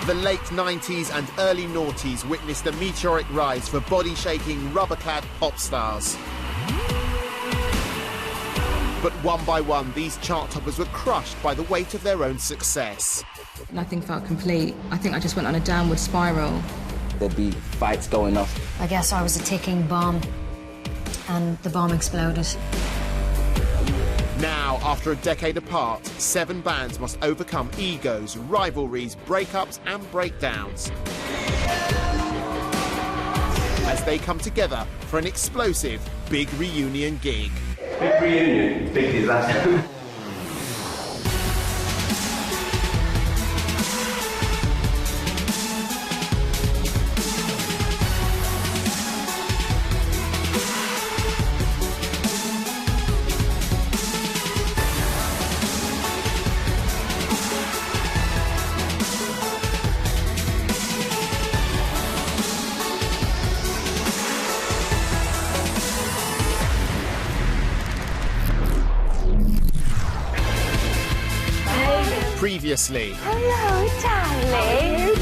The late 90s and early noughties witnessed a meteoric rise for body-shaking, rubber-clad pop stars. But one by one, these chart toppers were crushed by the weight of their own success. Nothing felt complete. I think I just went on a downward spiral. There'd be fights going off. I guess I was a ticking bomb, and the bomb exploded. Now, after a decade apart, 7 bands must overcome egos, rivalries, breakups and breakdowns as they come together for an explosive Big Reunion gig. Big reunion, big disaster. Previously. Hello, darling.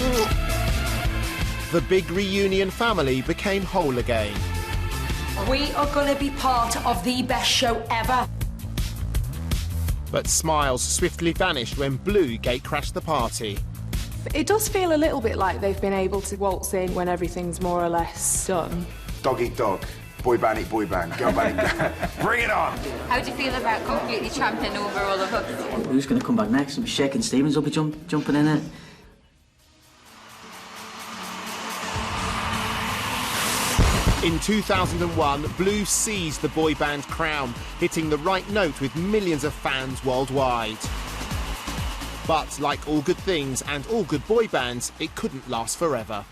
The Big Reunion family became whole again. We are going to be part of the best show ever. But smiles swiftly vanished when Blue gatecrashed the party. It does feel a little bit like they've been able to waltz in when everything's more or less done. Dog eat dog. Boy band eat boy band. Girl band eat girl. Bring it on! How do you feel about completely trampling over all of us? Who's going to come back next? Shakin' Stevens will be jumping in it. In 2001, Blue seized the boy band crown, hitting the right note with millions of fans worldwide. But like all good things and all good boy bands, it couldn't last forever.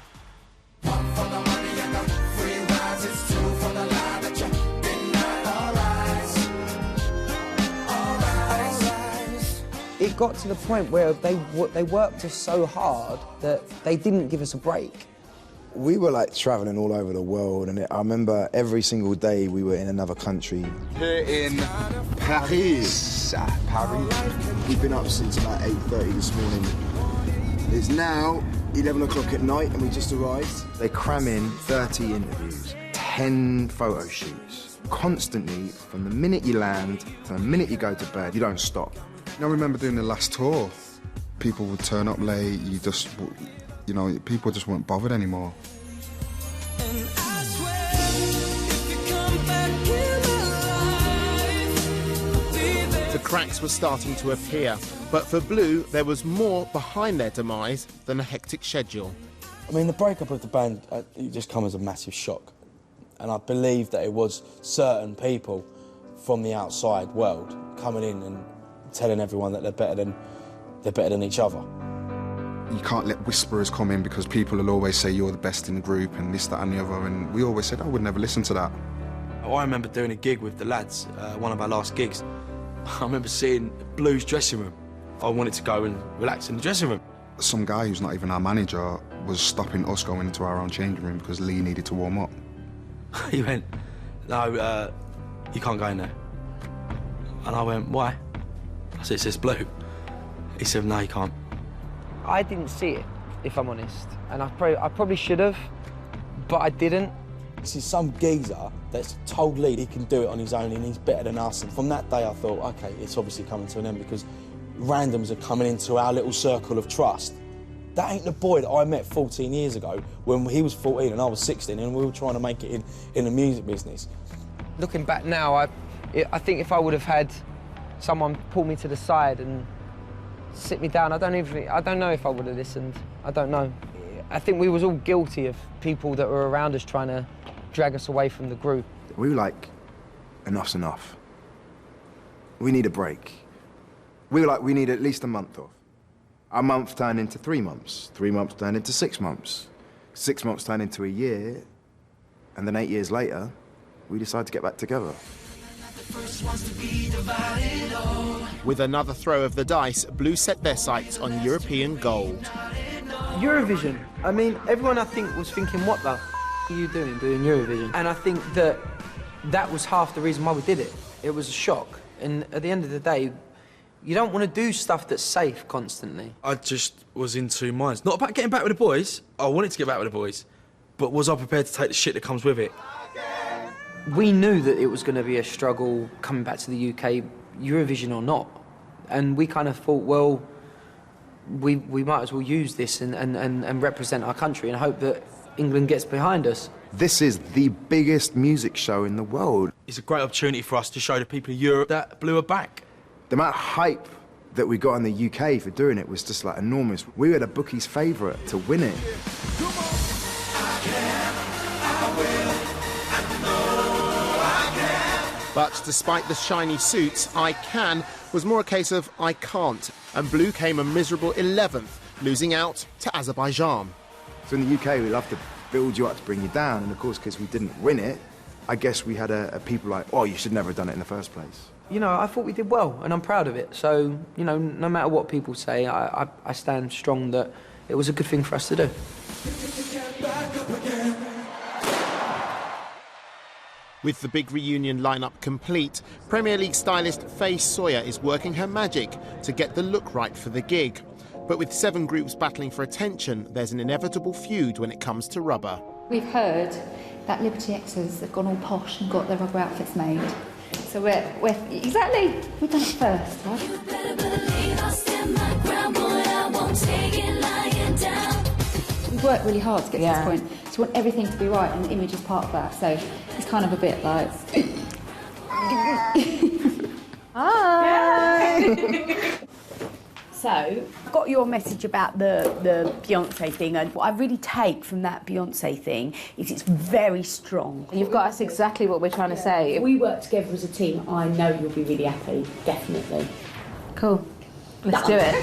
It got to the point where they worked us so hard that they didn't give us a break. We were like travelling all over the world, and I remember every single day we were in another country. Here in Paris. We've been up since about 8:30 this morning. It's now 11 o'clock at night and we just arrived. They cram in 30 interviews, 10 photo shoots, constantly from the minute you land to the minute you go to bed. You don't stop. I remember doing the last tour. People would turn up late, you know, people just weren't bothered anymore. The cracks were starting to appear, but for Blue, there was more behind their demise than a hectic schedule. I mean, the breakup of the band, it just came as a massive shock. And I believe that it was certain people from the outside world coming in and telling everyone that they're better than each other. You can't let whisperers come in because people will always say you're the best in the group and this, that and the other, and we always said I would never listen to that. I remember doing a gig with the lads, one of our last gigs. I remember seeing Blue's dressing room. I wanted to go and relax in the dressing room. Some guy who's not even our manager was stopping us going into our own changing room because Lee needed to warm up. He went, no, you can't go in there. And I went, why? I said, it says Blue. He said, no, you can't. I didn't see it, if I'm honest, and I probably should have, but I didn't. This is some geezer that's told Lee he can do it on his own and he's better than us. And from that day I thought, OK, it's obviously coming to an end because randoms are coming into our little circle of trust. That ain't the boy that I met 14 years ago when he was 14 and I was 16 and we were trying to make it in the music business. Looking back now, I think if I would have had someone pull me to the side and sit me down, I don't know if I would have listened. I don't know. I think we was all guilty of people that were around us trying to drag us away from the group. We were like, enough's enough. We need a break. We were like, we need at least a month off. A month turned into 3 months. 3 months turned into 6 months. 6 months turned into a year. And then 8 years later, we decided to get back together. With another throw of the dice, Blue set their sights on European gold. Eurovision. I mean, everyone I think was thinking, what the are you doing Eurovision? And I think that was half the reason why we did it. It was a shock. And at the end of the day, You don't want to do stuff that's safe constantly. I just was in two minds. Not about getting back with the boys. I wanted to get back with the boys. But was I prepared to take the shit that comes with it? We knew that it was going to be a struggle coming back to the UK, Eurovision or not. And we kind of thought, well, we might as well use this and represent our country and hope that England gets behind us. This is the biggest music show in the world. It's a great opportunity for us to show the people of Europe that Blue are back. The amount of hype that we got in the UK for doing it was just like enormous. We were the bookies' favourite to win it. But despite the shiny suits, I can was more a case of I can't, and Blue came a miserable 11th, losing out to Azerbaijan. So in the UK, we love to build you up to bring you down, and of course, because we didn't win it, I guess we had a people like, oh, you should never have done it in the first place. You know, I thought we did well, and I'm proud of it. So, you know, no matter what people say, I stand strong that it was a good thing for us to do. With the Big Reunion lineup complete, Premier League stylist Faye Sawyer is working her magic to get the look right for the gig. But with 7 groups battling for attention, there's an inevitable feud when it comes to rubber. We've heard that Liberty X's have gone all posh and got their rubber outfits made. So we're exactly, we've done it first, right? You better believe I'll stand my ground, boy, I won't take it lying down. We've worked really hard to get to this point. So we want everything to be right, and the image is part of that. So it's kind of a bit like... Hi! So, I got your message about the Beyonce thing, and what I really take from that Beyonce thing is it's very strong. You've got us exactly what we're trying to say. If we work together as a team, I know you'll be really happy, definitely. Cool. Let's do it.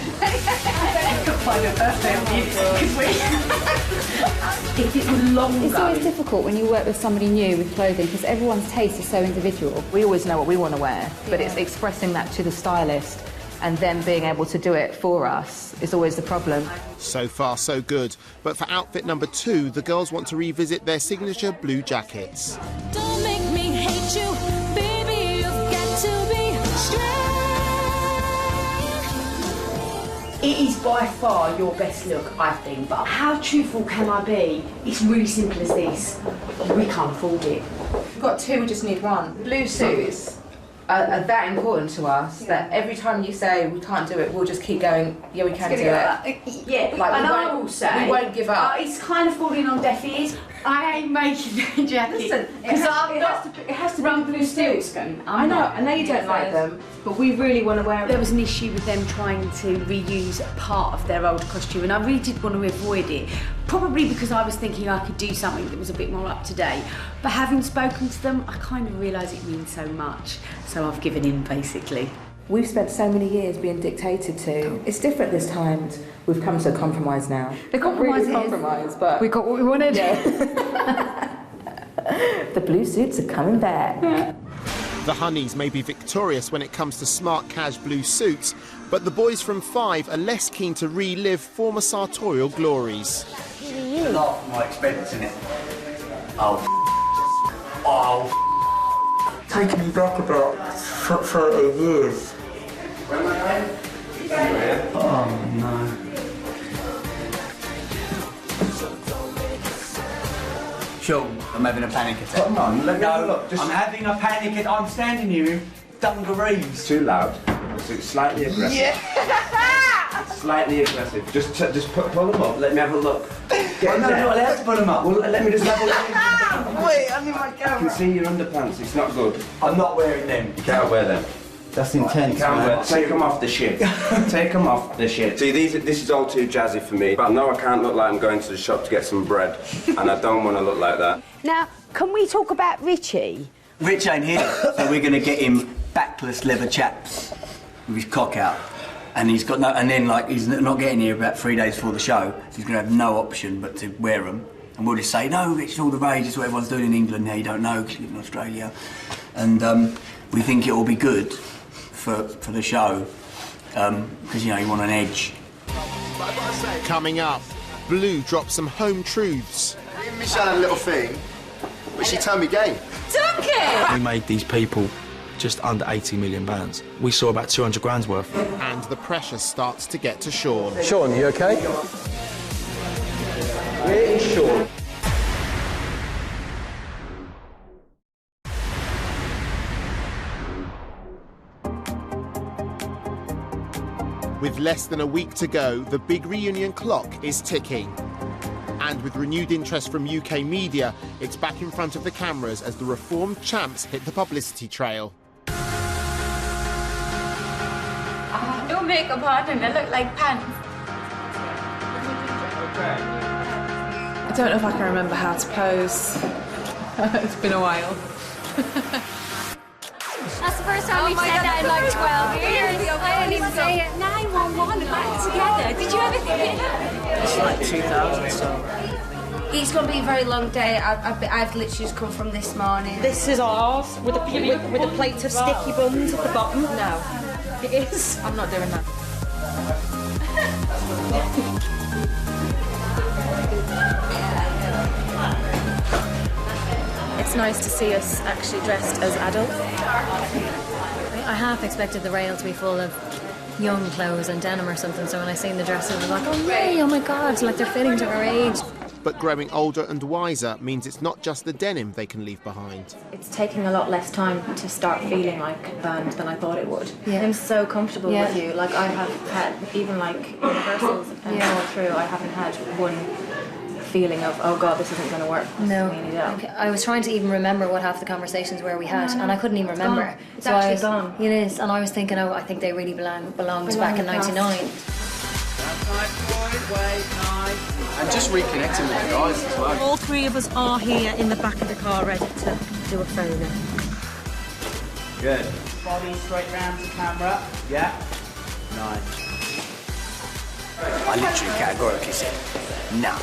If it was long It's always difficult when you work with somebody new with clothing, because everyone's taste is so individual. We always know what we want to wear, but it's expressing that to the stylist and then being able to do it for us is always the problem. So far, so good. But for outfit number 2, the girls want to revisit their signature blue jackets. Don't make me hate you, baby, you've got to be strong. It is by far your best look, I think, but how truthful can I be? It's really simple as this. We can't afford it. We've got 2, we just need 1. Blue suits are that important to us that every time you say we can't do it, we'll just keep going, yeah, we can do it. Yeah, like, and I will say... we won't give up. It's kind of falling on deaf ears. I ain't making that jacket. Because it has to be blue suits. I know you don't like them, but we really want to wear them. There was an issue with them trying to reuse part of their old costume, and I really did want to avoid it. Probably because I was thinking I could do something that was a bit more up to date. But having spoken to them, I kind of realise it means so much. So I've given in, basically. We've spent so many years being dictated to. It's different this time. We've come to a compromise now. The compromise but we got what we wanted. Yeah. The blue suits are coming back. The Honeys may be victorious when it comes to smart cash blue suits, but the boys from 5 are less keen to relive former sartorial glories. A lot more expense in it. Oh, Taking me back about 30 years. Oh no. Sean, I'm having a panic attack. Come on, let me have a look. I'm having a panic attack. I'm standing here in dungarees. Too loud. It's slightly aggressive. Yeah. Slightly aggressive. Just pull them up. Let me have a look. I'm not allowed to put them up. Well, let me just have a look. Wait, I need my I camera. can see your underpants. It's not good. I'm not wearing them. You can't wear them. That's intense, You can't man. wear. Take them off the shit. Take them off the shit. See, this is all too jazzy for me. But I know I can't look like I'm going to the shop to get some bread, and I don't want to look like that. Now, can we talk about Richie? Rich ain't here, so we're going to get him backless leather chaps with his cock out. And he's got no, and then like he's not getting here about 3 days before the show, so he's going to have no option but to wear them. And we'll just say, no, Rich, it's all the rage, it's what everyone's doing in England now, you don't know because you live in Australia. And we think it will be good for the show, because, you know, you want an edge. Coming up, Blue drops some home truths. Me and Michelle had a little thing, but she turned me gay. We made these people just under 80 million bands. We saw about 200 grand's worth. And the pressure starts to get to Sean. Sean, you okay? Where is Sean? With less than a week to go, the Big Reunion clock is ticking. And with renewed interest from UK media, it's back in front of the cameras as the reformed champs hit the publicity trail. No makeup on and I look like pants. I don't know if I can remember how to pose. It's been a while. That's the first time we've said that in like 12 years. I didn't even say it. 911 back together. Did you ever think it happened? It's like 2000, so... It's going to be a very long day. I've literally just come from this morning. This is ours, with a plate of sticky buns at the bottom. No. It is. I'm not doing that. It's nice to see us actually dressed as adults. I half expected the rail to be full of young clothes and denim or something, so when I seen the dresses I was like, oh yay, oh my god, like they're fitting to our age. But growing older and wiser means it's not just the denim they can leave behind. It's taking a lot less time to start feeling like a band than I thought it would. Yeah. I'm so comfortable Yeah. with you. Like I have had, even like in rehearsals and all through, I haven't had one feeling of, oh god, this isn't going to work. No. Really don't. I was trying to even remember what half the conversations were we had, and I couldn't even It's remember. gone. It's actually gone. It is, and I was thinking, oh, I think they really belonged back in '99. And just reconnecting with the guys as well. All three of us are here in the back of the car ready to do a photo. Good. Body straight round to camera. Yeah. Nice. I literally categorically said, no,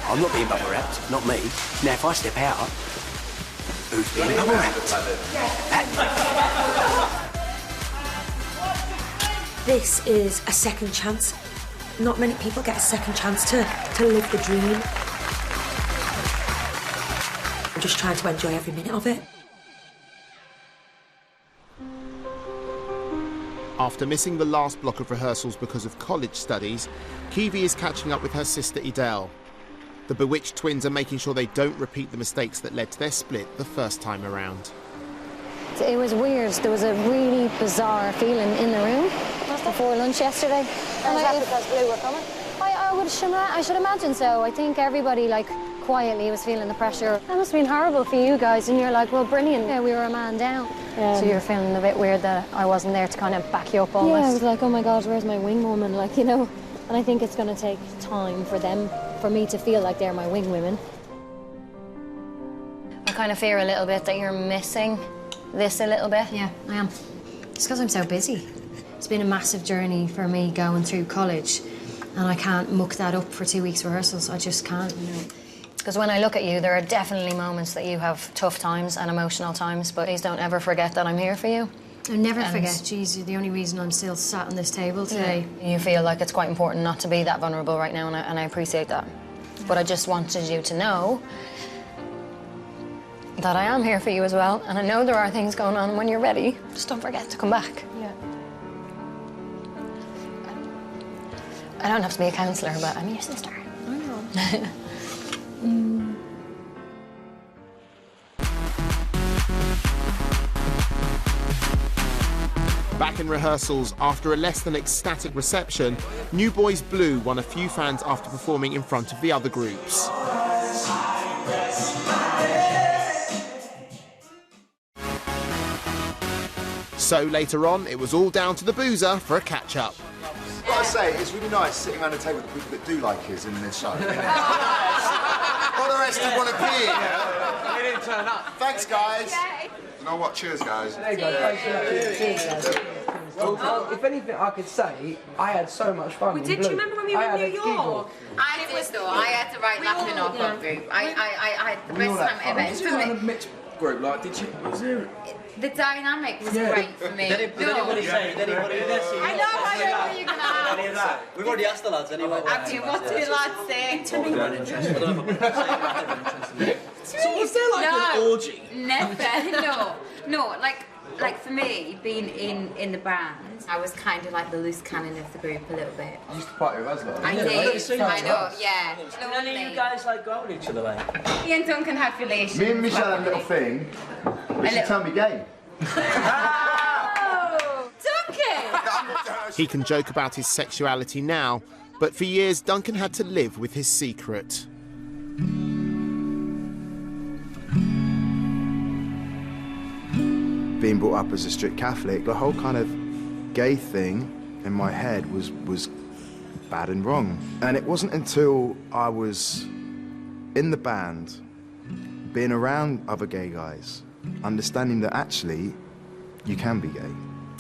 I'm not being bubble wrapped, not me. Now if I step out, who's being bubble wrapped? This is a second chance. Not many people get a second chance to live the dream. I'm just trying to enjoy every minute of it. After missing the last block of rehearsals because of college studies, Kiwi is catching up with her sister Edel. The bewitched twins are making sure they don't repeat the mistakes that led to their split the first time around. It was weird. There was a really bizarre feeling in the room before lunch yesterday. And Is that because Blue were coming? I should imagine so. I think everybody, like, quietly was feeling the pressure. That must have been horrible for you guys, and you're like, well, brilliant. Yeah, we were a man down. So you're feeling a bit weird that I wasn't there to kind of back you up almost. Yeah, I was like, oh my God, where's my wing woman? Like, you know, and I think it's going to take time for me to feel like they're my wing women. I kind of fear a little bit that you're missing this a little bit. Yeah, I am. It's because I'm so busy. It's been a massive journey for me going through college, and I can't muck that up for 2 weeks rehearsals. I just can't. Because when I look at you, there are definitely moments that you have tough times and emotional times, but please don't ever forget that I'm here for you. I'll never forget. Jeez, you're the only reason I'm still sat on this table today. Yeah. You feel like it's quite important not to be that vulnerable right now, and I appreciate that. Yeah. But I just wanted you to know that I am here for you as well, and I know there are things going on. When you're ready, just don't forget to come back. Yeah. I don't have to be a counsellor, but I'm your sister. I know. Back in rehearsals, after a less than ecstatic reception, New Boys Blue won a few fans after performing in front of the other groups. So later on, it was all down to the boozer for a catch-up. What I say, it's really nice sitting around a table with people that do like us in this show. All the rest of want to be here. They didn't turn up. Thanks, guys. You know what? Cheers, guys. There you go. Cheers, guys. Well, if anything I could say, I had so much fun. Did you remember when we were in New York? I did though. I had to write laughing off that group. I had the best time ever. Was it on a mixed group? Like, did you? Was there? The dynamic was great for me. Did anybody say? Did anybody say? I know what you're gonna ask. We've already asked the lads anyway. Actually, what did the lads say? To me, we're interested. I don't know if I'm So was there like an orgy? Never. No. Like Like for me, being in the band, I was kind of like the loose cannon of the group a little bit. You used to party with us, though. I did, I know, yeah. None of you guys like go out with each other, like? Me and Duncan had relations. Me and Michelle had a little thing. But she turned me gay. Oh, Duncan! He can joke about his sexuality now, but for years Duncan had to live with his secret. Being brought up as a strict Catholic, the whole kind of gay thing in my head was bad and wrong. And it wasn't until I was in the band, being around other gay guys, understanding that actually you can be gay.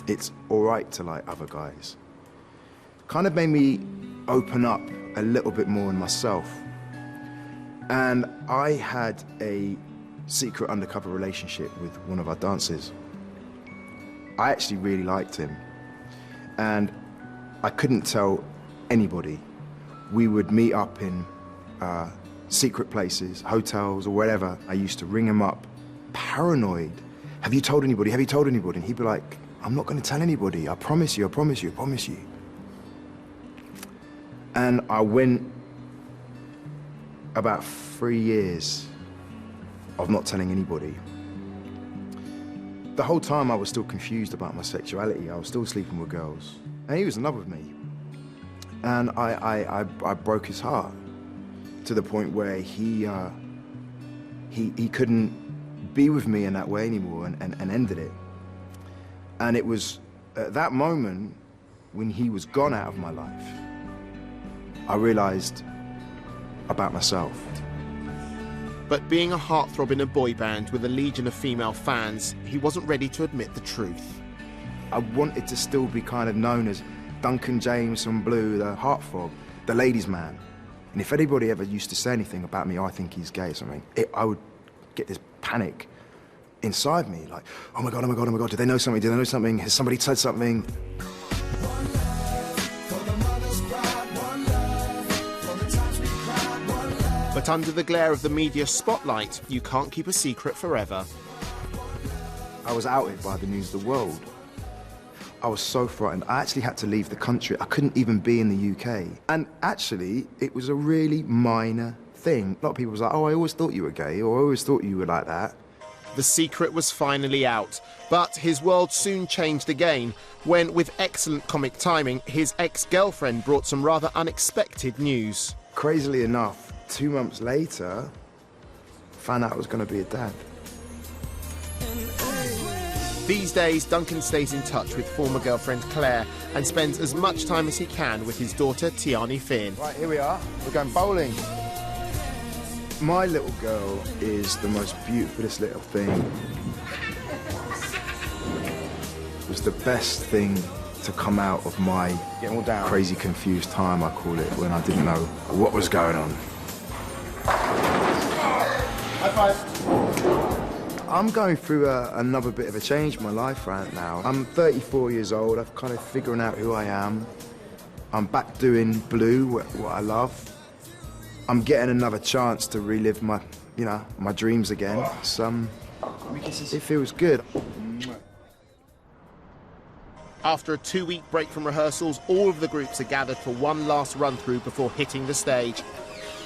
It's all right to like other guys. Kind of made me open up a little bit more in myself. And I had a secret undercover relationship with one of our dancers. I actually really liked him. And I couldn't tell anybody. We would meet up in secret places, hotels or wherever. I used to ring him up, paranoid. Have you told anybody? Have you told anybody? And he'd be like, I'm not going to tell anybody. I promise you, I promise you, I promise you. And I went about 3 years of not telling anybody. The whole time I was still confused about my sexuality. I was still sleeping with girls. And he was in love with me. And I broke his heart to the point where he couldn't be with me in that way anymore and ended it. And it was at that moment when he was gone out of my life, I realized about myself. But being a heartthrob in a boy band with a legion of female fans, he wasn't ready to admit the truth. I wanted to still be kind of known as Duncan James from Blue, the heartthrob, the ladies' man. And if anybody ever used to say anything about me, oh, I think he's gay or something, I would get this panic inside me, like, oh my God, oh my God, oh my God, do they know something? Do they know something? Has somebody said something? But under the glare of the media spotlight, you can't keep a secret forever. I was outed by the news of the world. I was so frightened. I actually had to leave the country. I couldn't even be in the UK. And actually, it was a really minor thing. A lot of people was like, oh, I always thought you were gay, or I always thought you were like that. The secret was finally out, but his world soon changed again when, with excellent comic timing, his ex-girlfriend brought some rather unexpected news. Crazily enough, 2 months later, found out I was going to be a dad. These days, Duncan stays in touch with former girlfriend Claire and spends as much time as he can with his daughter Tiani Finn. Right, here we are. We're going bowling. My little girl is the most beautifulest little thing. It was the best thing to come out of my crazy, confused time, I call it, when I didn't know what was going on. High five. I'm going through another bit of a change in my life right now. I'm 34 years old. I'm kind of figuring out who I am. I'm back doing Blue, what I love. I'm getting another chance to relive my, my dreams again. It feels good. After a 2-week break from rehearsals, all of the groups are gathered for one last run-through before hitting the stage.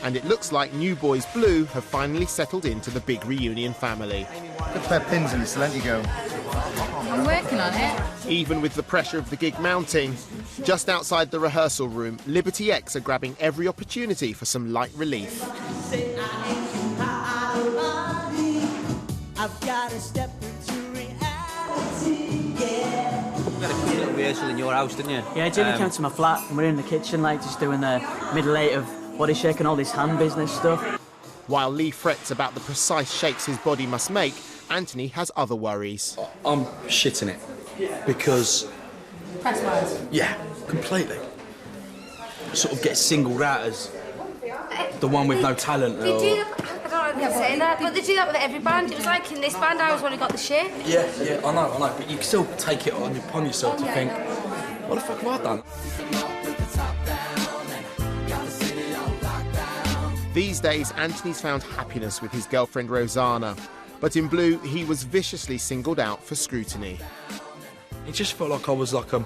And it looks like New Boys Blue have finally settled into the Big Reunion family. Put a pair of pins in it, so let you go. I'm working on it. Even with the pressure of the gig mounting, just outside the rehearsal room, Liberty X are grabbing every opportunity for some light relief. I've got to step into reality, yeah. You had a quick little rehearsal in your house, didn't you? Yeah, Jimmy came to my flat and we're in the kitchen, like, just doing the middle eight of body shake and all this hand business stuff. While Lee frets about the precise shakes his body must make, Anthony has other worries. I'm shitting it because... Press-wise? Yeah, completely. Sort of get singled out as the one with no talent. They do that, I don't know if they're saying that, but they do that with every band. It was like in this band, I was one who got the shit. Yeah, I know, but you can still take it upon yourself to think, what the fuck have I done? These days, Anthony's found happiness with his girlfriend Rosanna, But in Blue, he was viciously singled out for scrutiny. It just felt like I was like a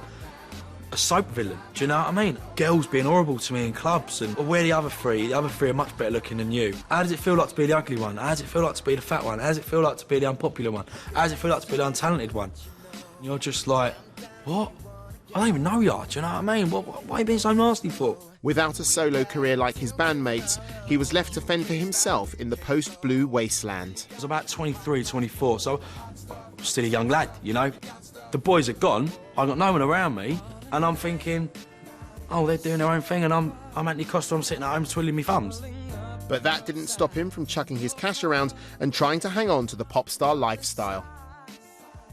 soap villain, do you know what I mean? Girls being horrible to me in clubs, and we're the other three are much better looking than you. How does it feel like to be the ugly one? How does it feel like to be the fat one? How does it feel like to be the unpopular one? How does it feel like to be the untalented one? And you're just like, what? I don't even know you, do you know what I mean? What are you being so nasty for? Without a solo career like his bandmates, he was left to fend for himself in the post-Blue wasteland. I was about 23, 24, so I'm still a young lad, you know? The boys are gone, I've got no one around me, and I'm thinking, oh, they're doing their own thing, and I'm Anthony Costa, I'm sitting at home twiddling my thumbs. But that didn't stop him from chucking his cash around and trying to hang on to the pop star lifestyle.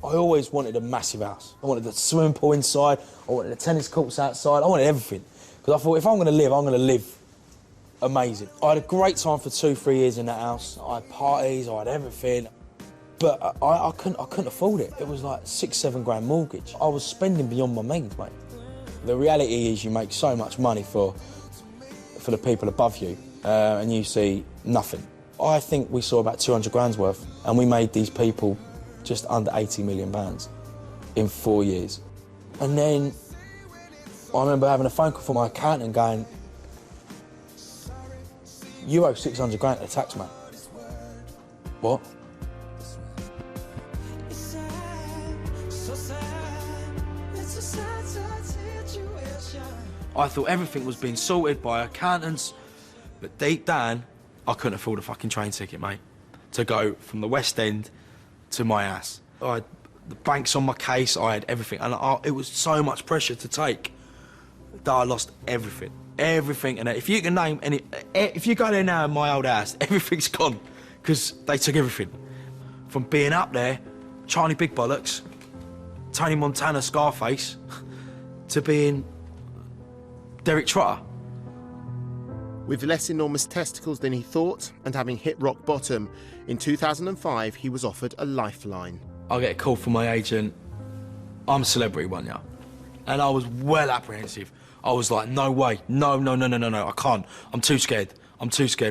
I always wanted a massive house. I wanted a swimming pool inside, I wanted the tennis courts outside, I wanted everything. Because I thought, if I'm going to live amazing. I had a great time for 2-3 years in that house. I had parties, I had everything. But I couldn't afford it. It was like £6-7 grand mortgage. I was spending beyond my means, mate. The reality is you make so much money for the people above you, and you see nothing. I think we saw about 200 grand's worth, and we made these people just under £80 million in 4 years. And then I remember having a phone call from my accountant going, you owe 600 grand to the tax man. What? I thought everything was being sorted by accountants, but deep down, I couldn't afford a fucking train ticket, mate, to go from the West End to my ass. I had the banks on my case, I had everything, and it was so much pressure to take that I lost everything. Everything, and if you can name any, if you go there now in my old house, everything's gone, because they took everything. From being up there, Charlie Big Bollocks, Tony Montana Scarface, to being Derek Trotter. With less enormous testicles than he thought, and having hit rock bottom, in 2005 he was offered a lifeline. I get a call from my agent, I'm a celebrity one, yeah. And I was well apprehensive. I was like, no way, no, I can't. I'm too scared.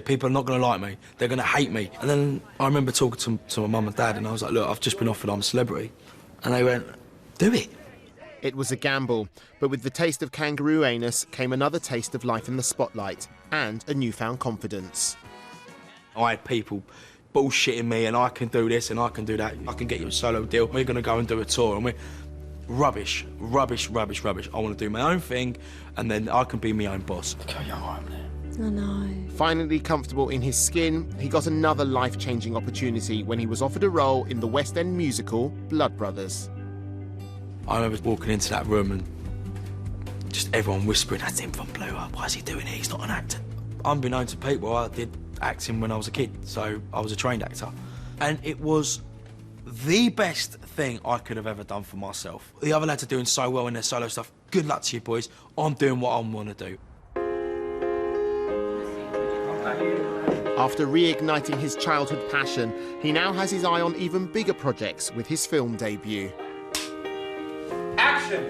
People are not going to like me. They're going to hate me. And then I remember talking to my mum and dad, and I was like, look, I've just been offered I'm a celebrity. And they went, do it. It was a gamble, but with the taste of kangaroo anus came another taste of life in the spotlight and a newfound confidence. I had people bullshitting me, and I can do this and I can do that. I can get you a solo deal. We're going to go and do a tour, and we're rubbish. I want to do my own thing, and then I can be my own boss. Look how young I am there. I know. Finally comfortable in his skin, he got another life-changing opportunity when he was offered a role in the West End musical Blood Brothers. I remember walking into that room and just everyone whispering, that's him from Blue. Why is he doing it? He's not an actor. Unbeknown to people, I did acting when I was a kid, so I was a trained actor. And it was the best thing I could have ever done for myself. The other lads are doing so well in their solo stuff. Good luck to you, boys. I'm doing what I want to do. After reigniting his childhood passion, he now has his eye on even bigger projects with his film debut. Action!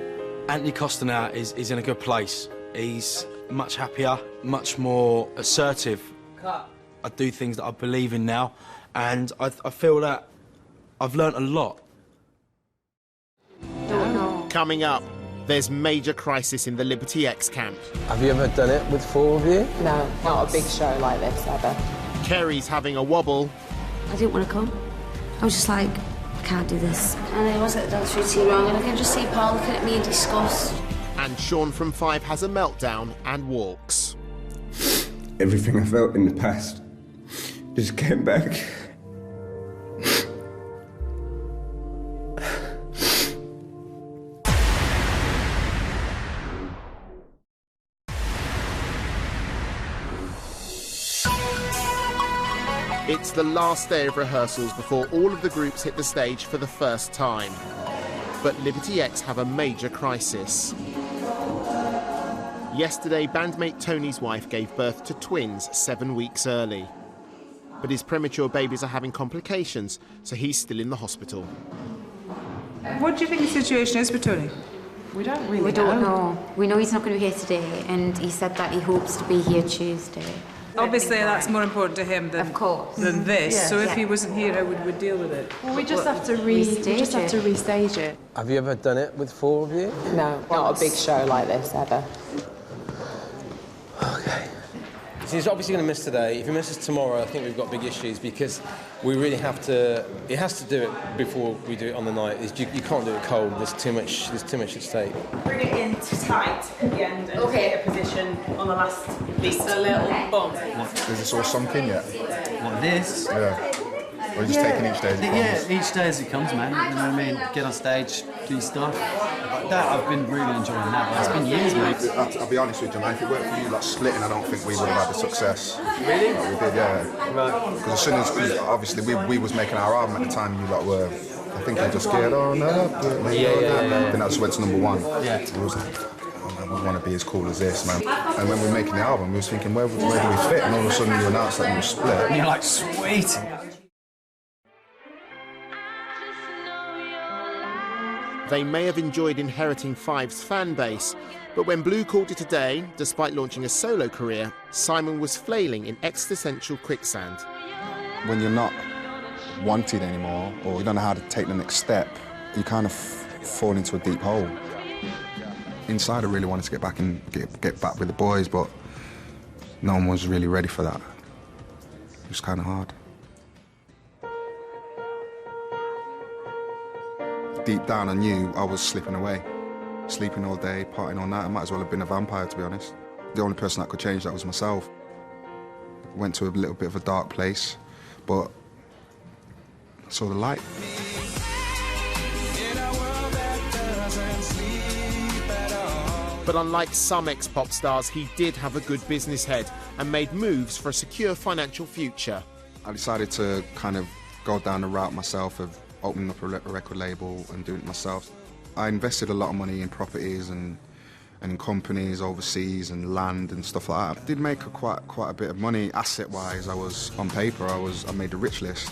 Anthony Costa now is in a good place. He's much happier, much more assertive. Cut. I do things that I believe in now, and I feel that I've learnt a lot. Coming up, there's major crisis in the Liberty X camp. Have you ever done it with 4 of you? No, not a big show like this, ever. Kerry's having a wobble. I didn't want to come. I was just like, I can't do this. And I wasn't dance routine wrong, and I can just see Paul looking at me in disgust. And Sean from 5 has a meltdown and walks. Everything I felt in the past just came back. It's the last day of rehearsals before all of the groups hit the stage for the first time. But Liberty X have a major crisis. Yesterday, bandmate Tony's wife gave birth to twins 7 weeks early. But his premature babies are having complications, so he's still in the hospital. What do you think the situation is for Tony? We don't really know. We don't know. We know he's not going to be here today, and he said that he hopes to be here Tuesday. Obviously, that's more important to him than this. Yeah. So if he wasn't here, how would we deal with it? Well, we just have to restage it. Have you ever done it with 4 of you? No, not a big show like this ever. So he's obviously going to miss today. If he misses tomorrow, I think we've got big issues because we really have to. He has to do it before we do it on the night. You can't do it cold. There's too much at stake. Bring it in tight at the end and get a position on the last beat. A little bump. Is this all sunk in yet? What, this? Yeah. Or are you just taking each day as it comes? Yeah, each day as it comes, man. You know what I mean? Get on stage, do your stuff. Like that, I've been really enjoying that. It's been years, mate. I'll be honest with you, man. If it weren't for you like splitting, I don't think we would have had the success. Really? That we did, yeah. Right. Because as soon as, cause obviously, we was making our album at the time, you lot were. I think you just scared. Oh no, Then that just went to #1. Yeah. It was like, we want to be as cool as this, man. And when we were making the album, we was thinking, where do we fit? And all of a sudden, you announced that we were split. And you're like, sweet. They may have enjoyed inheriting Five's fan base, but when Blue called it a day, despite launching a solo career, Simon was flailing in existential quicksand. When you're not wanted anymore, or you don't know how to take the next step, you kind of fall into a deep hole. Inside, I really wanted to get back and get back with the boys, but no one was really ready for that. It was kind of hard. Deep down, I knew I was slipping away. Sleeping all day, partying all night. I might as well have been a vampire, to be honest. The only person that could change that was myself. Went to a little bit of a dark place, but I saw the light. But unlike some ex-pop stars, he did have a good business head and made moves for a secure financial future. I decided to kind of go down the route myself of opening up a record label and doing it myself. I invested a lot of money in properties and in companies overseas and land and stuff like that. I did make quite a bit of money asset-wise. I was on paper. I made the rich list.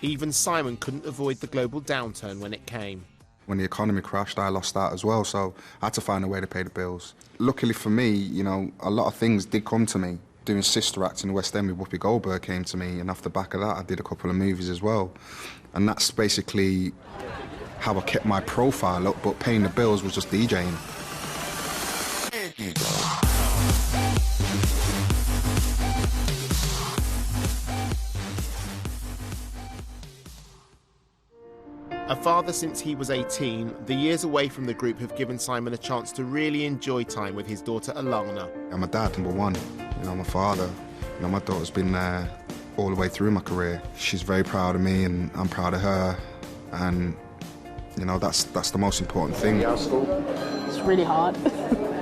Even Simon couldn't avoid the global downturn when it came. When the economy crashed, I lost that as well, so I had to find a way to pay the bills. Luckily for me, you know, a lot of things did come to me. Doing Sister Act in the West End with Whoopi Goldberg came to me, and off the back of that, I did a couple of movies as well. And that's basically how I kept my profile up, but paying the bills was just DJing. A father since he was 18, the years away from the group have given Simon a chance to really enjoy time with his daughter Alana. I'm a dad, #1. You know, I'm a father. You know, my daughter's been there all the way through my career. She's very proud of me and I'm proud of her. And, you know, that's the most important thing. It's really hard.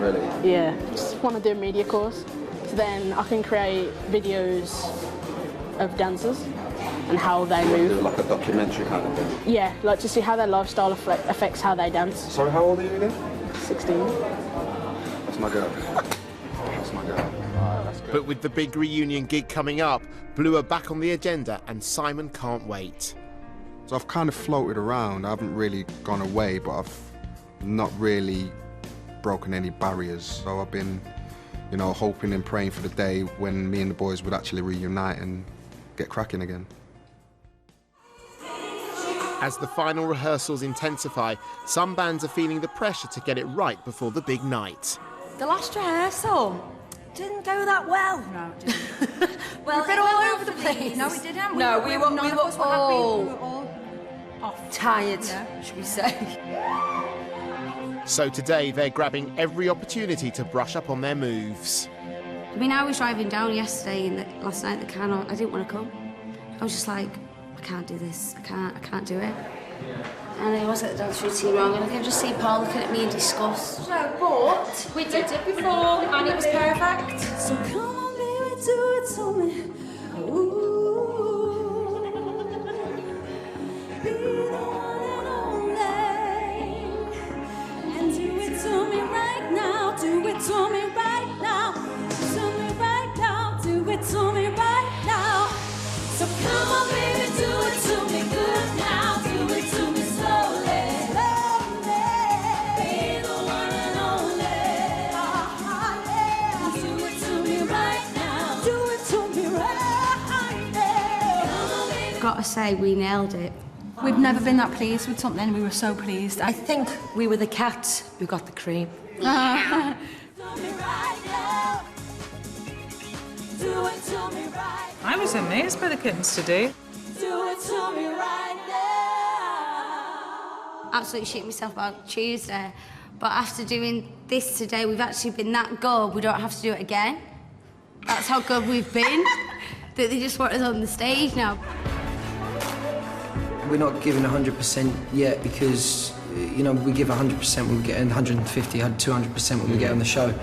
Really? Yeah, just want to do a media course. So then I can create videos of dancers and how they move. Like a documentary kind of thing? Yeah, like to see how their lifestyle affects how they dance. Sorry, how old are you again? 16. That's my girl. That's my girl. But with the Big Reunion gig coming up, Blue are back on the agenda and Simon can't wait. So I've kind of floated around. I haven't really gone away, but I've not really broken any barriers. So I've been, you know, hoping and praying for the day when me and the boys would actually reunite and get cracking again. As the final rehearsals intensify, some bands are feeling the pressure to get it right before the big night. The last rehearsal didn't go that well. No, it didn't. Well, We've been all over the place. No, it didn't. No, we were all off. tired, should we say. So today they're grabbing every opportunity to brush up on their moves. I mean, I was driving down yesterday and last night at the can. I didn't want to come. I was just like, I can't do this. I can't do it. And I was at the dance routine wrong, and I can just see Paul looking at me in disgust. No, but we did it before, and it was perfect. So come on, baby, do it to me. Ooh, be the one and only, and do it to me right now. Do it to me right now. To me right now. Do it to me right now. So come on, baby, do it to me good now. Do it to me slowly. Be the one and only. Yeah. Do it to me right now. Do it got to say, we nailed it. We've never been that pleased with something. We were so pleased. I think we were the cats who got the cream. I was amazed by the kittens today. Do it to me right now. Absolutely shit myself about Tuesday. But after doing this today, we've actually been that good, we don't have to do it again. That's how good we've been, that they just want us on the stage now. We're not giving 100% yet because, you know, we give 100% when we get in, 150, 200% when we get on the show.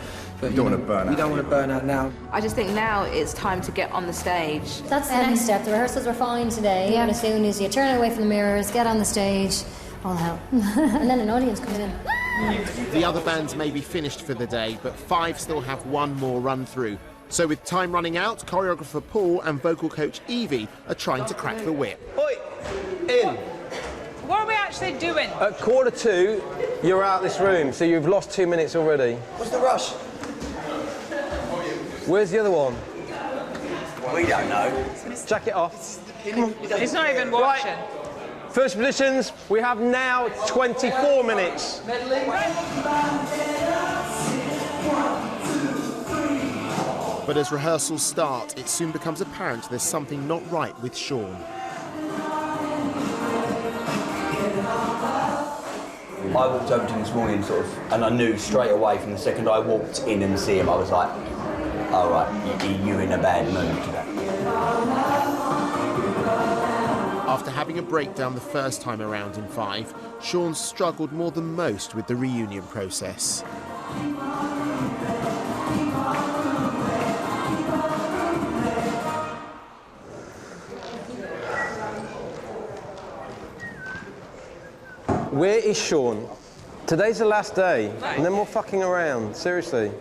But you don't want to burn out. You don't want to burn out now. I just think now it's time to get on the stage. That's the next step. The rehearsals were fine today, and as soon as you turn away from the mirrors, get on the stage, all hell. And then an audience comes in. The other bands may be finished for the day, but 5 still have one more run through. So with time running out, choreographer Paul and vocal coach Evie are trying to crack the whip. Oi! In! What are we actually doing? At 1:45, you're out this room, so you've lost 2 minutes already. What's the rush? Where's the other one? We don't know. Jacket off. Come on. He's not even watching. Right. First positions, we have now 24 minutes. But as rehearsals start, it soon becomes apparent there's something not right with Sean. I walked over to him this morning, sort of, and I knew straight away from the second I walked in and see him, I was like, all right, you're in a bad mood today. After having a breakdown the first time around in 5, Sean struggled more than most with the reunion process. Where is Sean? Today's the last day. No more fucking around, seriously.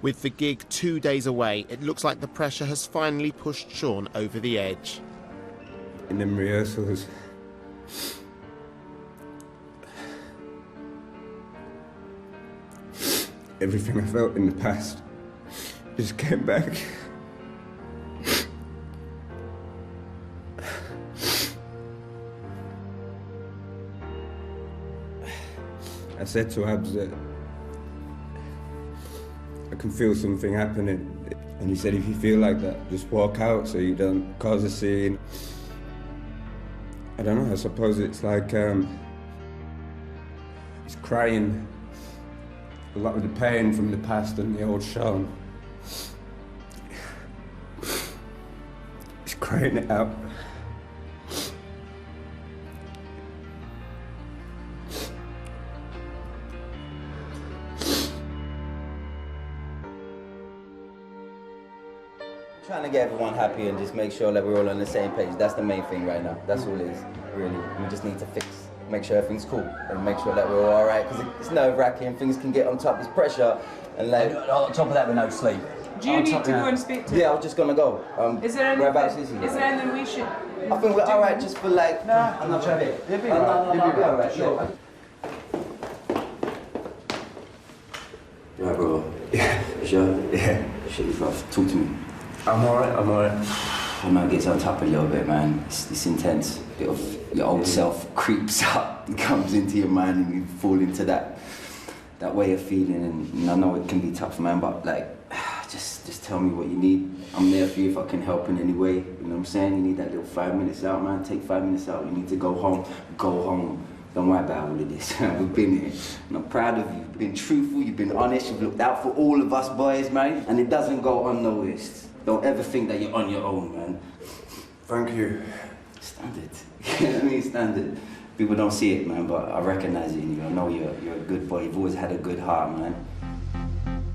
With the gig 2 days away, it looks like the pressure has finally pushed Sean over the edge. In them rehearsals, everything I felt in the past just came back. I said to Abs that I can feel something happening. And he said, if you feel like that, just walk out so you don't cause a scene. I don't know, I suppose it's like, it's crying a lot of the pain from the past and the old Sean. It's crying it out. Trying to get everyone happy and just make sure that we're all on the same page. That's the main thing right now. That's all it is, really. We just need to make sure everything's cool and make sure that we're all right, because it's nerve-wracking, things can get on top, there's pressure. And like, on top of that, with no sleep. Do you need to go and speak to him? Yeah, I was just gonna go. Is there whereabouts is he? Is there anything we should... I think we're all right just for like... Nah, I'm not trying to... You'll be all right. Yeah. Yeah, bro. Yeah. Sure? Yeah. Shit, you've got to talk to me. I'm alright. Oh man, it gets on top a little bit, man. It's intense. A bit of your old self creeps up and comes into your mind and you fall into that way of feeling. And I know it can be tough, man, but like, just tell me what you need. I'm there for you if I can help in any way. You know what I'm saying? You need that little 5 minutes out, man. Take 5 minutes out. You need to go home. Go home. Don't worry about all of this. We've been here. And I'm proud of you. You've been truthful, you've been honest, you've looked out for all of us boys, man. And it doesn't go unnoticed. Don't ever think that you're on your own, man. Thank you. Standard. You know what I mean? Standard. People don't see it, man, but I recognize it in you. I know you're a good boy. You've always had a good heart, man.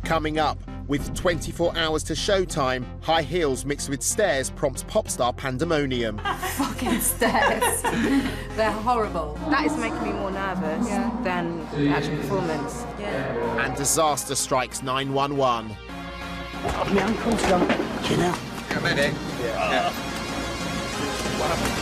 Coming up, with 24 hours to showtime, high heels mixed with stairs prompts pop star pandemonium. Fucking stairs. They're horrible. That is making me more nervous than the actual performance. Yeah. And disaster strikes 911. Got my ankles gone. You know. Come in, eh? Yeah. What happened?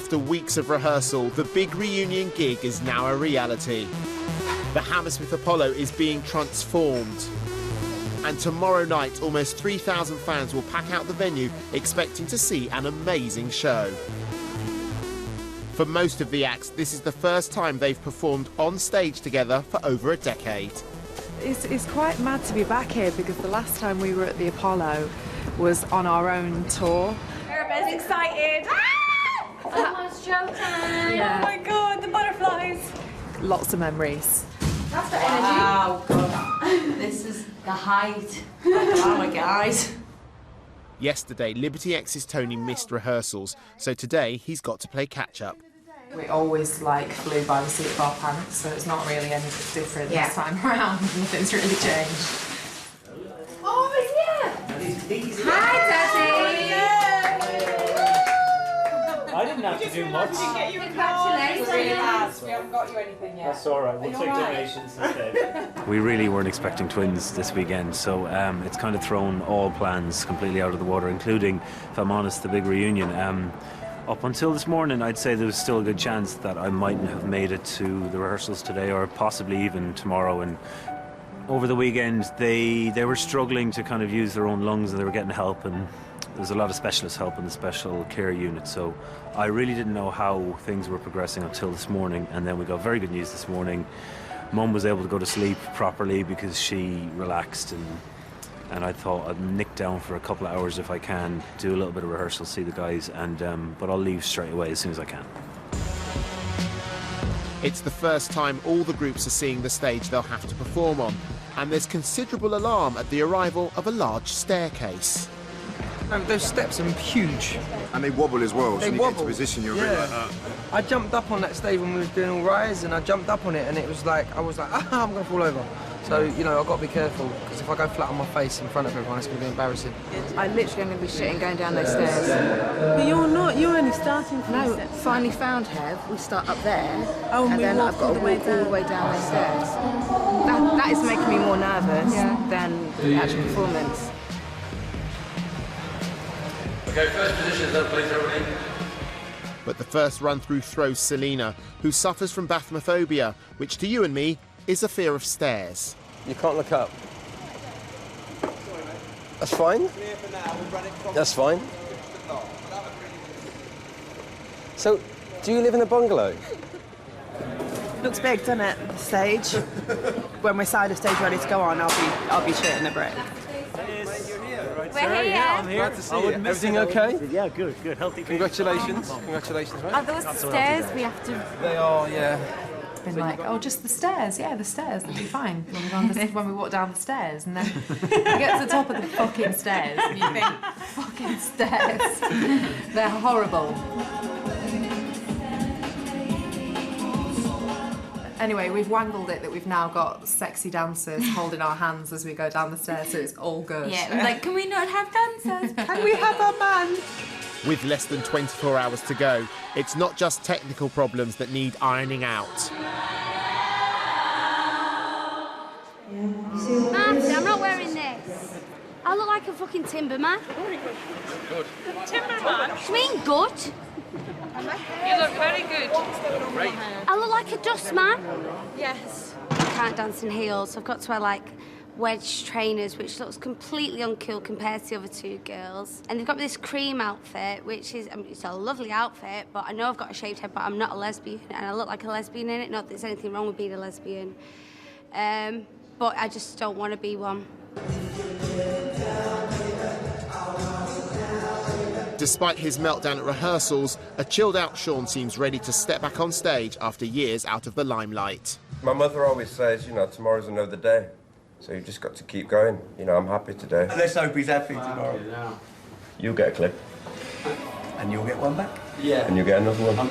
After weeks of rehearsal, the Big Reunion gig is now a reality. The Hammersmith Apollo is being transformed. And tomorrow night, almost 3,000 fans will pack out the venue, expecting to see an amazing show. For most of the acts, this is the first time they've performed on stage together for over a decade. It's quite mad to be back here because the last time we were at the Apollo was on our own tour. Arabella's excited. Almost showtime. Yeah. Oh my god, the butterflies. Lots of memories. That's the energy. Wow, God. This is the height. Oh my God. Yesterday, Liberty X's Tony missed rehearsals, so today he's got to play catch-up. We always flew by the seat of our pants, so it's not really anything different this time around. Nothing's really changed. Oh, yeah. Hi, Daddy. I didn't have to do much. Congratulations. We haven't got you anything yet. That's all right. We'll take donations instead. We really weren't expecting twins this weekend, so it's kind of thrown all plans completely out of the water, including, if I'm honest, the Big Reunion. Up until this morning, I'd say there was still a good chance that I mightn't have made it to the rehearsals today, or possibly even tomorrow. And over the weekend, they were struggling to kind of use their own lungs, and they were getting help, and there's a lot of specialist help in the special care unit. So I really didn't know how things were progressing until this morning, and then we got very good news this morning. Mum was able to go to sleep properly because she relaxed, and I thought I'd nick down for a couple of hours if I can, do a little bit of rehearsal, see the guys, and but I'll leave straight away as soon as I can. It's the first time all the groups are seeing the stage they'll have to perform on, and there's considerable alarm at the arrival of a large staircase. Those steps are huge. And they wobble as well, so They you wobble. get into position, you're a bit like that. I jumped up on that stage when we was doing All Rise, and I jumped up on it, and it was like, I was like, I'm going to fall over. So, you know, I've got to be careful, because if I go flat on my face in front of everyone, it's going to be embarrassing. I literally am going to be shitting going down those stairs. But you're not, you're only starting from No, the steps. finally found Hev. We start up there, Oh, and we then walk I've got to all the way walk all the way down those stairs. That is making me more nervous than the actual performance. Okay, first position, then please, everybody. But the first run-through throws Selena, who suffers from bathmophobia, which to you and me is a fear of stairs. You can't look up. That's fine. That's fine. So, do you live in a bungalow? Looks big, doesn't it? The stage. When we're side of stage ready to go on, I'll be shitting the brick. We're here. Yeah, I'm here. Glad to see you. Everything okay? Yeah, good, good. Healthy. Congratulations. Congratulations, right? Are those the stairs we have to... They are, yeah. Been like, oh, just the stairs. Yeah, the stairs. They'll be fine when we walk down the stairs. And then you get to the top of the fucking stairs and you think, fucking stairs. They're horrible. Anyway, we've wangled it that we've now got sexy dancers holding our hands as we go down the stairs, so it's all good. Yeah, we're like, can we not have dancers? Can we have a man? With less than 24 hours to go, it's not just technical problems that need ironing out. Marty, I'm not wearing this. I look like a fucking timberman. Good. Timberman? What do you mean good? You look very good. Great. I look like a dustman. Yes. I can't dance in heels. I've got to wear like wedge trainers, which looks completely uncool compared to the other two girls. And they've got this cream outfit, which is, I mean, it's a lovely outfit, but I know I've got a shaved head, but I'm not a lesbian, and I look like a lesbian in it. Not that there's anything wrong with being a lesbian. But I just don't want to be one. Despite his meltdown at rehearsals, a chilled-out Sean seems ready to step back on stage after years out of the limelight. My mother always says, you know, tomorrow's another day. So you've just got to keep going. You know, I'm happy today. Let's hope he's happy tomorrow. You'll get a clip. And you'll get one back? Yeah. And you'll get another one.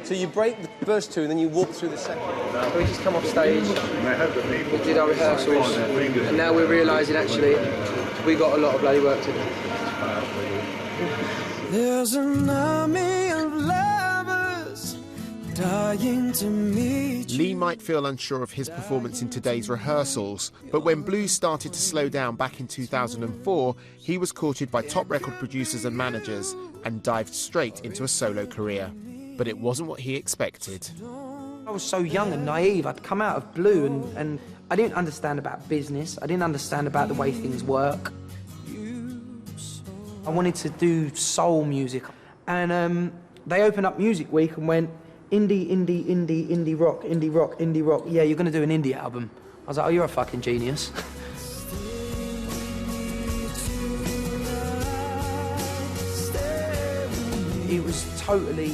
So you break the first two and then you walk through the second. We just come off stage, we did our rehearsals, and now we're realising actually we got a lot of bloody work to do. There's an army of lovers Dying to meet you. Lee might feel unsure of his performance in today's rehearsals, but when blues started to slow down back in 2004, he was courted by top record producers and managers and dived straight into a solo career. But it wasn't what he expected. I was so young and naive. I'd come out of Blue and I didn't understand about business. I didn't understand about the way things work. I wanted to do soul music. And they opened up Music Week and went, indie, indie, indie, indie rock, indie rock, indie rock. Yeah, you're going to do an indie album. I was like, oh, you're a fucking genius. It was totally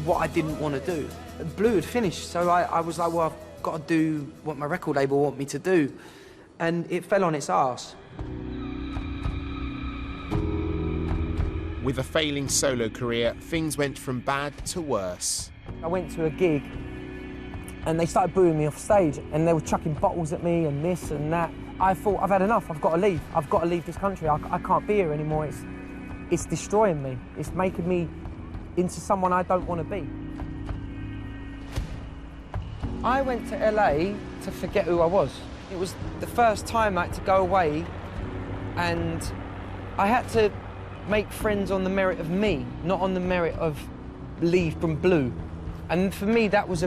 what I didn't want to do. Blue had finished, so I was like, well, I've got to do what my record label want me to do. And it fell on its arse. With a failing solo career, things went from bad to worse. I went to a gig and they started booing me off stage and they were chucking bottles at me and this and that. I thought, I've had enough, I've got to leave. I've got to leave this country, I can't be here anymore. It's destroying me. It's making me into someone I don't want to be. I went to LA to forget who I was. It was the first time I had to go away and I had to make friends on the merit of me, not on the merit of Lee from Blue. And for me, that was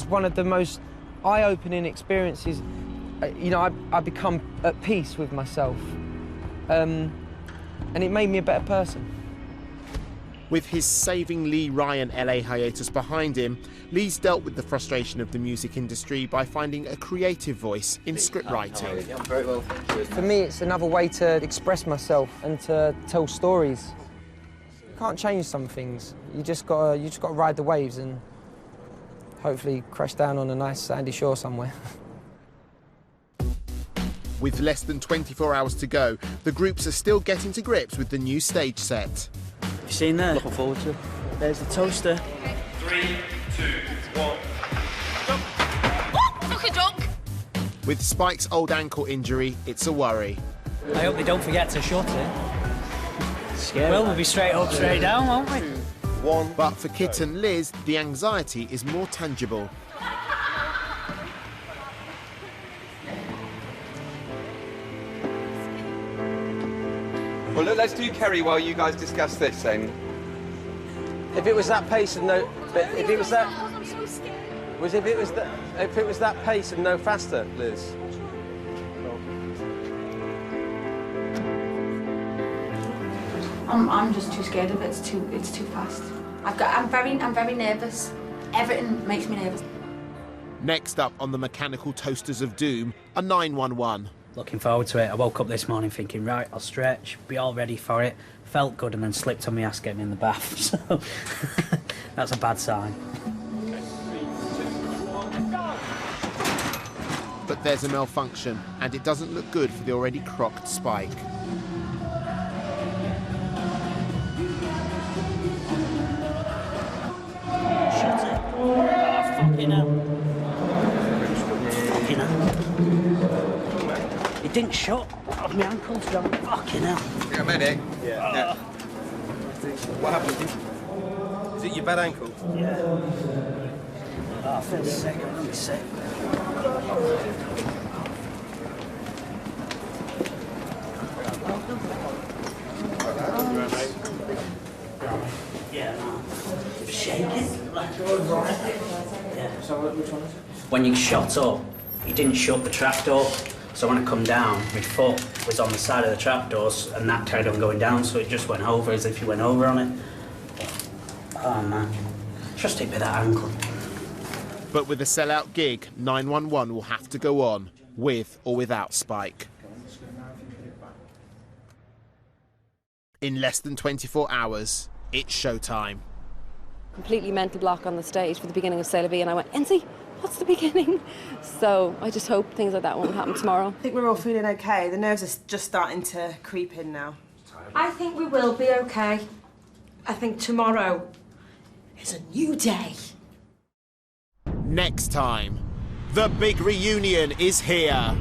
one of the most eye-opening experiences. You know, I become at peace with myself. And it made me a better person. With his Saving Lee Ryan LA hiatus behind him, Lee's dealt with the frustration of the music industry by finding a creative voice in script writing. I'm very well, thank you. For me, it's another way to express myself and to tell stories. You can't change some things. You just gotta ride the waves and hopefully crash down on a nice sandy shore somewhere. With less than 24 hours to go, the groups are still getting to grips with the new stage set. You seen that? Looking forward to it. There's the toaster. 3, 2, 1. Took a dunk. With Spike's old ankle injury, it's a worry. I hope they don't forget to shut it. Scary. Well, we'll be straight up, straight down, won't we? But for Kit and Liz, the anxiety is more tangible. Well, look, let's do Kerry while you guys discuss this then. If it was that pace and no, if it was that, if it was that pace and no faster, Liz. I'm just too scared of it. It's too fast. I'm very nervous. Everything makes me nervous. Next up on the mechanical toasters of doom, a 911. Looking forward to it. I woke up this morning thinking, right, I'll stretch, be all ready for it. Felt good and then slipped on my ass getting in the bath. So that's a bad sign. But there's a malfunction, and it doesn't look good for the already crocked Spike. Shut it. Oh, fucking hell. Fucking hell. It didn't shut. Oh, my ankle's gone. Fucking hell. Yeah, medic. Yeah. What happened? Is it your bad ankle? Yeah. Oh, I feel sick. I'm really sick. Yeah, no. Shaking. Yeah. So which one is it? When you shot up, you didn't shut the trapdoor. So when I come down, my foot was on the side of the trapdoors and that carried on going down, so it just went over as if you went over on it. Oh man, just hit me that ankle. But with a sellout gig, 911 will have to go on, with or without Spike. In less than 24 hours, it's showtime. Completely mental block on the stage for the beginning of Sailor B, and I went, NC, what's the beginning? So I just hope things like that won't happen tomorrow. I think we're all feeling okay. The nerves are just starting to creep in now. I think we will be okay. I think tomorrow is a new day. Next time, the big reunion is here.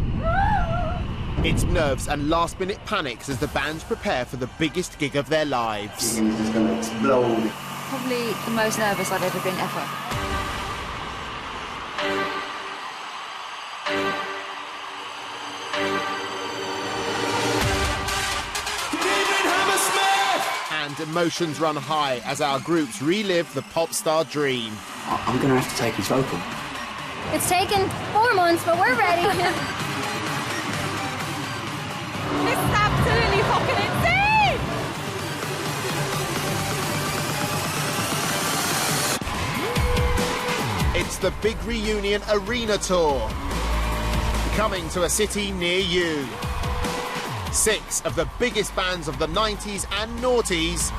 It's nerves and last-minute panics as the bands prepare for the biggest gig of their lives. It's going to explode. Probably the most nervous I've ever been ever. And emotions run high as our groups relive the pop star dream. I'm gonna have to take his vocal. It's taken 4 months, but we're ready. This is absolutely fucking insane! It's the Big Reunion Arena Tour. Coming to a city near you. 6 of the biggest bands of the 90s and noughties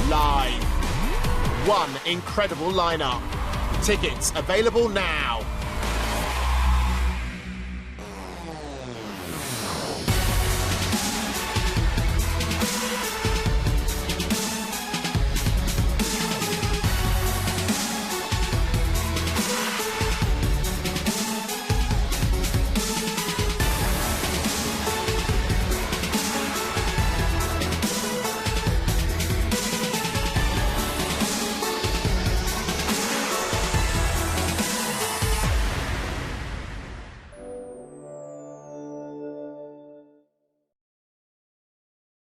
live. One incredible lineup. Tickets available now.